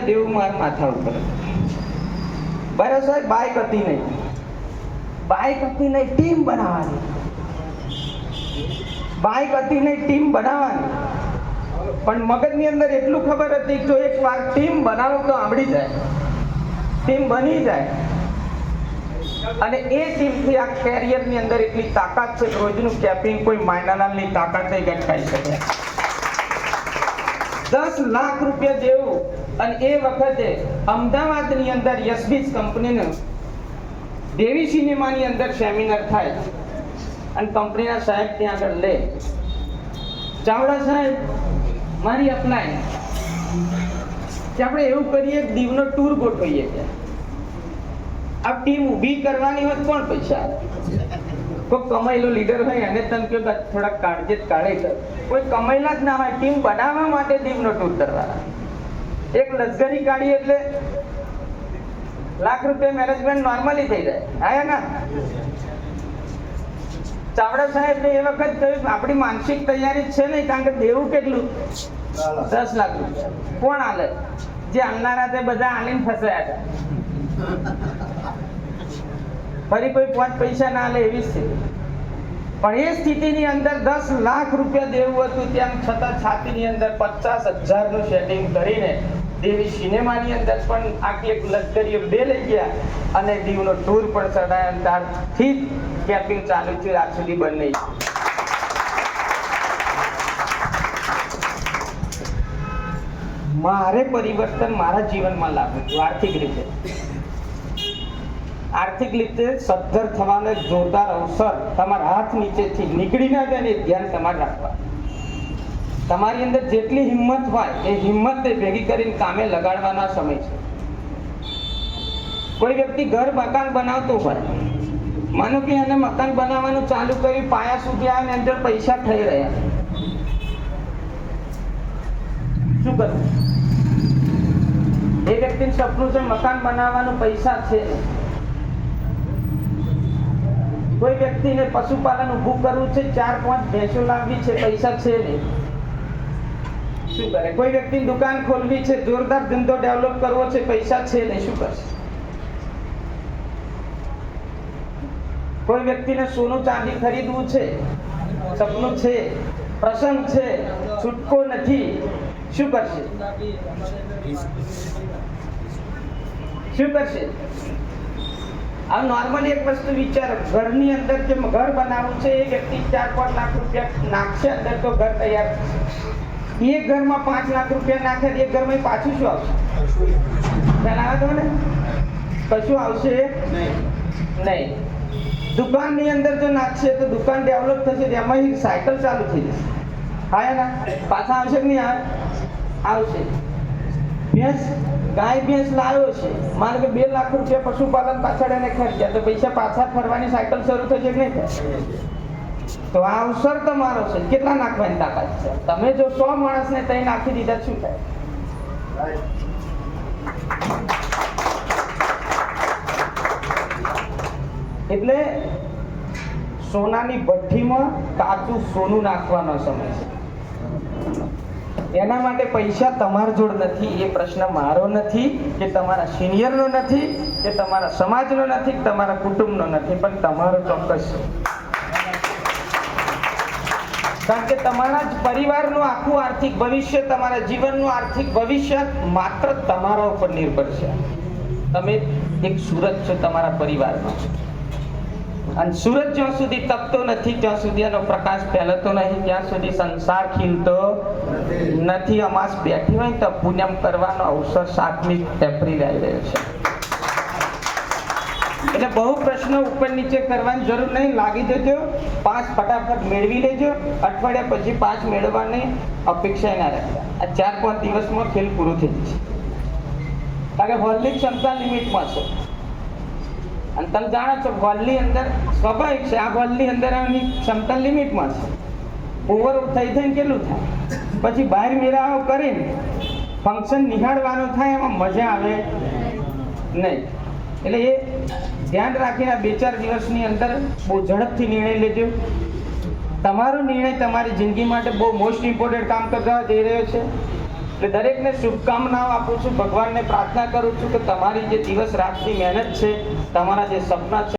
દેવું માર માથા ઉપર. બરાબર સાહેબ, બાઇક હતી નહીં, ટીમ બનાવવાની. બાઇક હતી નહીં, ટીમ બનાવવાની. પણ મગજની અંદર એટલું ખબર હતી જો એક વાર ટીમ બનાવો તો આવડી જાય, ટીમ બની જાય. અને એ ટીમથી આ કેરિયરની અંદર એટલી તાકાત છે, રોજનું કેપિંગ કોઈ માયનાલાલની તાકાત નહીં ગટકાઈ શકે. 10 લાખ રૂપિયા જેવું. અને એ વખતે અમદાવાદની અંદર યશબીજ કંપનીનું દેવી સિનેમાની અંદર સેમિનાર થાય અને કંપનીના સાહેબ ત્યાં આગળ લે, ચાવડા સાહેબ મારી અપ્લાય કે આપણે એવું કરીએ દીવનો ટૂર ગોઠવીએ કે આ ટીમ ઊભી કરવાની હોય કોણ પૈસા કોઈ કમાયેલો લીડર હોય એને તમે કે થોડા કાળજે કાઢે કર, કોઈ કમાયેલા જ ના હોય, ટીમ બનાવવા માટે દીવનો ટૂર કરવાના. એક લશ્કરી કાઢી એટલે લાખ રૂપિયા મેનેજમેન્ટ નોર્મલી થઈ જાય. આયા ના ચાવડા સાહેબ એ વખત કહ્યું આપણી માનસિક તૈયારી છે નહીં, કારણ કે દેવું કેટલું 10 લાખ રૂપિયા કોણ આલે? જે આલનારા તે બધા આલીને ફસાયા હતા. ફરી કોઈ 5 પૈસા ના આલે એવી સ્થિતિ. પણ એ સ્થિતિની અંદર 10 લાખ રૂપિયા દેવું હતું, તેમ છતાં છાતીની અંદર 50,000 નું સેટિંગ કરીને દેવી સિનેમાની અંદર પણ આખી એક લશ્કરીઓ બે લઈ ગયા અને દીવનો ટૂર પણ ચડાયા. ત્યારથી કેપિંગ ચાલુ છે આજ સુધી બંધ નહીં. મારે પરિવર્તન મારા જીવનમાં લાવ્યું છું. આર્થિક રીતે સદ્ધર થવાનો જોરદાર અવસર તમારા હાથ નીચેથી નીકળી ના જાય ને ધ્યાન તમારે રાખવા. તમારી અંદર જેટલી હિંમત હોય એ હિંમતને ભેગી કરીને કામે લગાડવાનો સમય છે. કોઈ વ્યક્તિ ઘર મકાન બનાવતું હોય, માનો કે એને મકાન બનાવવાનું ચાલુ કર્યું, પાયા સુધી આવે ને અંદર પૈસા થઈ રહ્યા, શું કરવું? એ વ્યક્તિનું સપનું છે મકાન બનાવવાનું, પૈસા છે. કોઈ વ્યક્તિને પશુપાલન ઊભું કરવું છે, 4-5 ભેંસો લાવવી છે, પૈસા છે નહીં, શું કરે? કોઈ વ્યક્તિની દુકાન ખોલવી છે, જોરદાર ધંધો ડેવલપ કરવો છે, પૈસા છે નહીં, શું કરશે? કોઈ વ્યક્તિને સોનું ચાંદી ખરીદવું છે, સપનું છે, પ્રસંગ છે, છૂટકો નથી, શું કરશે? આ નોર્મલી એક વસ્તુ વિચારો, ઘરની અંદર જે ઘર બનાવવું છે એ વ્યક્તિ 4-5 લાખ રૂપિયા નાખશે અંદર તો ઘર તૈયાર થશે. એક ઘરમાં 5 લાખ રૂપિયા નાખે એક ઘરમાં પાછું શું આવશે? જણાવે તો ને કશું આવશે નહીં. દુકાનની અંદર જો નાખશે તો દુકાન ડેવલપ થશે, એમાં સાયકલ ચાલુ થઈ જશે. હા ના પાછા આવશે કે નહીં આવે? આવશે. ગાય ભેંસ લાવ્યો છે, માનો કે 2 લાખ રૂપિયા પશુપાલન પાછળ એને ખર્ચ્યા, તો પૈસા પાછા ફરવાની સાયકલ શરૂ થશે કે નહીં? તો આ અવસર તમારો છે. કેટલા નાખવાની તાકાત છે? તમે જો 100 માણસને તઈ નાખી દીધા, શું થાય? એટલે સોનાની ભઠ્ઠીમાં કાચું સોનું નાખવાનો સમય છે. એના માટે પૈસા તમારા જોડ નથી, એ પ્રશ્ન મારો નથી, કે તમારા સિનિયરનો નથી, કે તમારા સમાજનો નથી, કે તમારા કુટુંબનો નથી, પણ તમારો ચોક્કસ છે. કારણ કે તમારા જ પરિવારનું આખું આર્થિક ભવિષ્ય, તમારા જીવનનું આર્થિક ભવિષ્ય માત્ર તમારા ઉપર નિર્ભર છે. તમે એક સૂરજ છો તમારા પરિવારનો, અને સૂરજ જ્યાં સુધી તપતો નથી ત્યાં સુધી એનો પ્રકાશ ફેલાતો નહીં, ત્યાં સુધી સંસાર ખીલતો નથી. અમાસ બેઠી હોય તો પૂનમ કરવાનો અવસર 7મી એપ્રિલ આવી રહ્યો છે. એટલે બહુ પ્રશ્નો ઉપર નીચે કરવાની જરૂર નહીં. લાગી જજો, 5 ફટાફટ મેળવી લેજો. અઠવાડિયા પછી 5 મેળવવાની અપેક્ષા ના રાખતા. આ 4-5 દિવસમાં ખેલ પૂરું થઈ જશે. કારણ કે હોલની ક્ષમતા લિમિટમાં છે. અને તમે જાણો છો હોલની અંદર સ્વાભાવિક છે, આ હોલની અંદર આની ક્ષમતા લિમિટમાં છે. ઓવર થઈને કેટલું થાય? પછી બહાર મેળાવો કરીને ફંક્શન નિહાળવાનું થાય, એમાં મજા આવે નહીં. એટલે એ ધ્યાન રાખીને 2-4 દિવસની અંદર બહુ ઝડપથી નિર્ણય લેજો. તમારો નિર્ણય તમારી જિંદગી માટે બહુ મોસ્ટ ઇમ્પોર્ટન્ટ કામ કરવા જઈ રહ્યો છે. એટલે દરેકને શુભકામનાઓ આપું છું, ભગવાનને પ્રાર્થના કરું છું કે તમારી જે દિવસ રાતની મહેનત છે, તમારા જે સપના છે